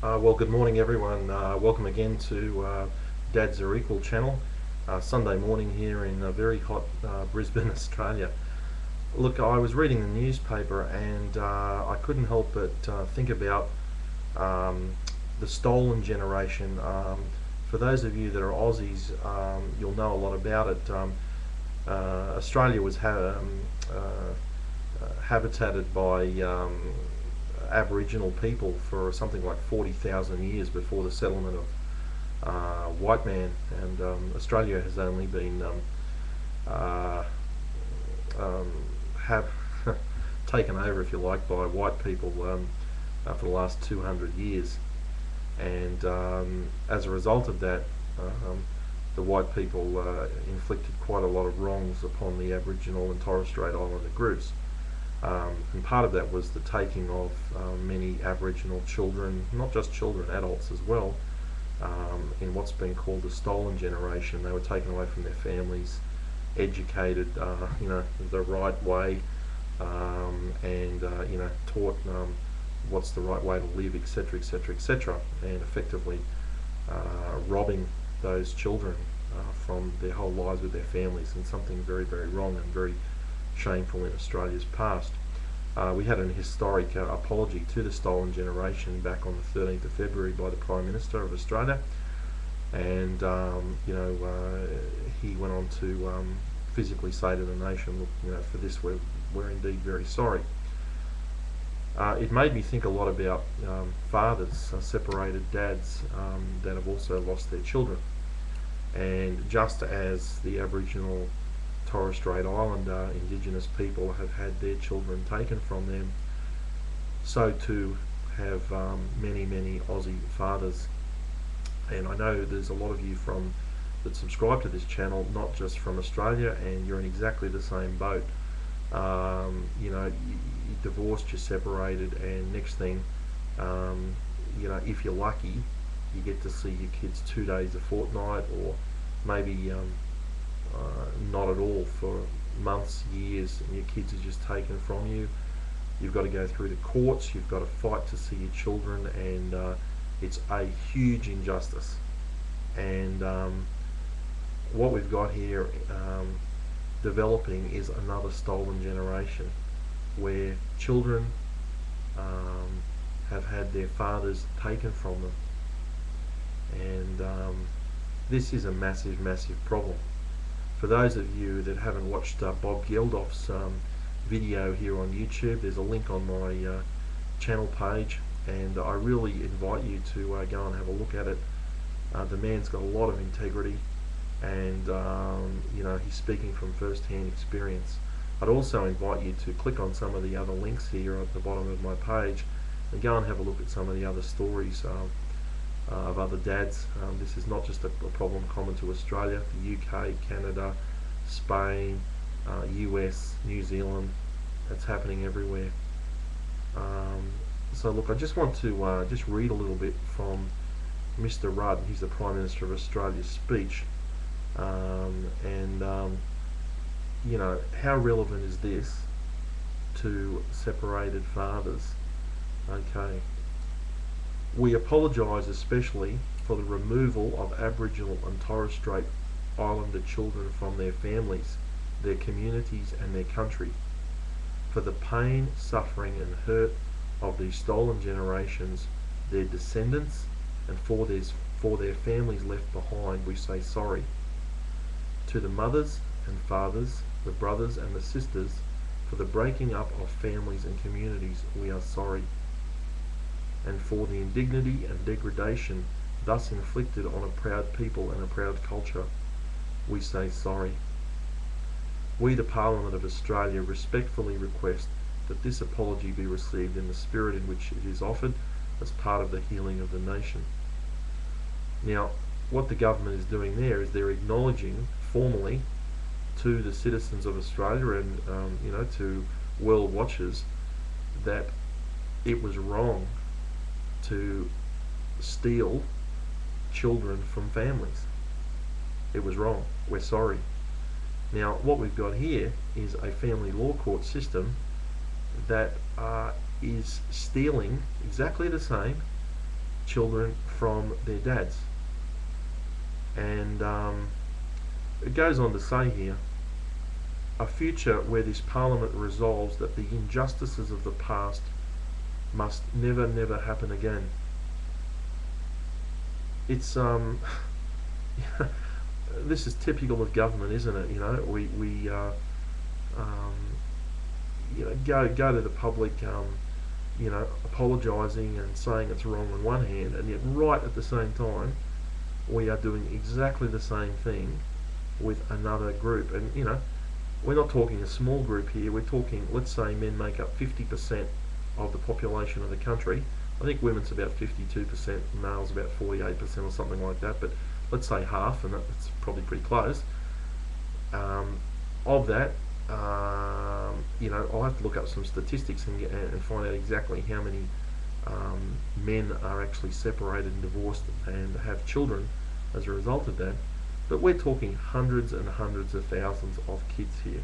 Well, good morning, everyone. Welcome again to Dads Are Equal channel. Sunday morning here in very hot Brisbane, Australia. Look, I was reading the newspaper and I couldn't help but think about um, the stolen generation. For those of you that are Aussies, you'll know a lot about it. Australia was habitated by Aboriginal people for something like 40,000 years before the settlement of white man, and Australia has only been uh, um, have taken over, if you like, by white people for the last 200 years, and as a result of that, the white people inflicted quite a lot of wrongs upon the Aboriginal and Torres Strait Islander groups. And part of that was the taking of many Aboriginal children, not just children, adults as well, in what's been called the stolen generation. They were taken away from their families, educated, the right way, and taught what's the right way to live, etc., etc., etc., and effectively robbing those children from their whole lives with their families, and something very, very wrong and very shameful in Australia's past. We had an historic apology to the stolen generation back on the 13th of February by the Prime Minister of Australia, and he went on to physically say to the nation, "Look, for this we're indeed very sorry." It made me think a lot about fathers, separated dads that have also lost their children, and just as the Aboriginal Torres Strait Islander Indigenous people have had their children taken from them, so too have many, many Aussie fathers. And I know there's a lot of you that subscribe to this channel, not just from Australia, and you're in exactly the same boat. You divorced, you're separated, and next thing, if you're lucky, you get to see your kids 2 days a fortnight, or maybe not at all for months, years, and your kids are just taken from you. You've got to go through the courts, you've got to fight to see your children, and it's a huge injustice. And what we've got here developing is another stolen generation where children have had their fathers taken from them. And this is a massive, massive problem. For those of you that haven't watched Bob Geldof's video here on YouTube, there's a link on my channel page, and I really invite you to go and have a look at it. The man's got a lot of integrity, and he's speaking from first-hand experience. I'd also invite you to click on some of the other links here at the bottom of my page and go and have a look at some of the other stories of other dads. This is not just a problem common to Australia, the UK, Canada, Spain, US, New Zealand. It's happening everywhere. So look, I just want to just read a little bit from Mr. Rudd. He's the Prime Minister of Australia's speech. How relevant is this to separated fathers? Okay. We apologise especially for the removal of Aboriginal and Torres Strait Islander children from their families, their communities and their country, for the pain, suffering and hurt of these stolen generations, their descendants, and for their families left behind. We say sorry. To the mothers and fathers, the brothers and the sisters, for the breaking up of families and communities, we are sorry. And for the indignity and degradation thus inflicted on a proud people and a proud culture, we say sorry. We, the Parliament of Australia, respectfully request that this apology be received in the spirit in which it is offered as part of the healing of the nation. Now, what the government is doing there is they're acknowledging formally to the citizens of Australia and to world watchers that it was wrong to steal children from families. It was wrong. We're sorry. Now, what we've got here is a family law court system that is stealing exactly the same children from their dads. And it goes on to say here, a future where this Parliament resolves that the injustices of the past must never, never happen again. It's this is typical of government, isn't it? You know, we go to the public, apologising and saying it's wrong on one hand, and yet right at the same time we are doing exactly the same thing with another group. And we're not talking a small group here. We're talking, let's say men make up 50% of the population of the country. I think women's about 52%, males about 48% or something like that, but let's say half, and that's probably pretty close. Of that, I'll have to look up some statistics and find out exactly how many men are actually separated and divorced and have children as a result of that. But we're talking hundreds and hundreds of thousands of kids here.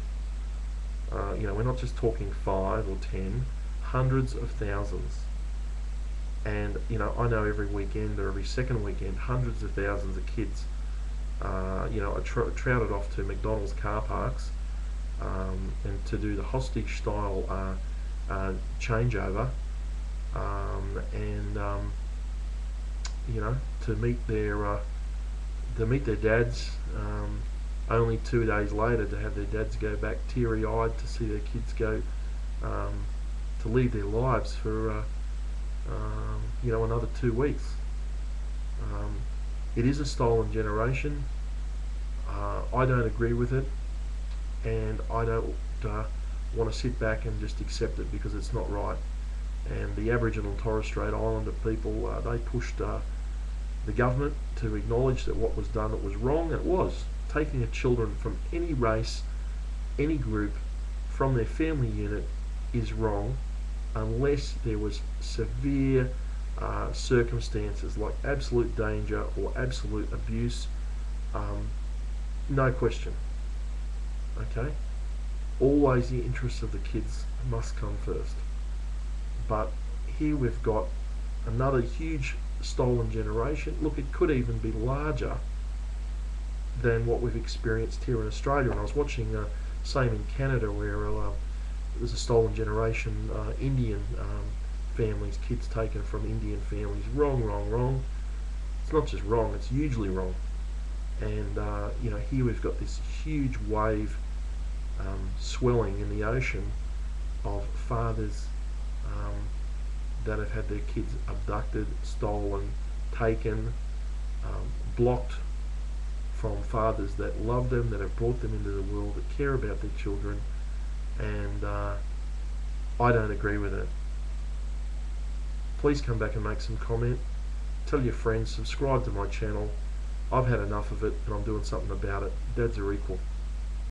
We're not just talking 5 or 10, hundreds of thousands. And I know every weekend or every second weekend, hundreds of thousands of kids, are trouted off to McDonald's car parks and to do the hostage style changeover, and to meet their dads. Only 2 days later, to have their dads go back teary-eyed to see their kids go to leave their lives for another 2 weeks. It is a stolen generation. I don't agree with it, and I don't want to sit back and just accept it because it's not right. And the Aboriginal and Torres Strait Islander people, they pushed the government to acknowledge that what was done, it was wrong. It was taking children from any race, any group, from their family unit is wrong, unless there was severe circumstances like absolute danger or absolute abuse. No question. Okay? Always the interests of the kids must come first. But here we've got another huge stolen generation. Look, it could even be larger than what we've experienced here in Australia. And I was watching same in Canada, where there's a stolen generation, Indian families, kids taken from Indian families. Wrong. It's not just wrong, it's hugely wrong. And here we've got this huge wave swelling in the ocean of fathers that have had their kids abducted, stolen, taken, blocked from fathers that love them, that have brought them into the world, that care about their children. And I don't agree with it. Please come back and make some comment. Tell your friends, subscribe to my channel. I've had enough of it and I'm doing something about it. Dads are equal.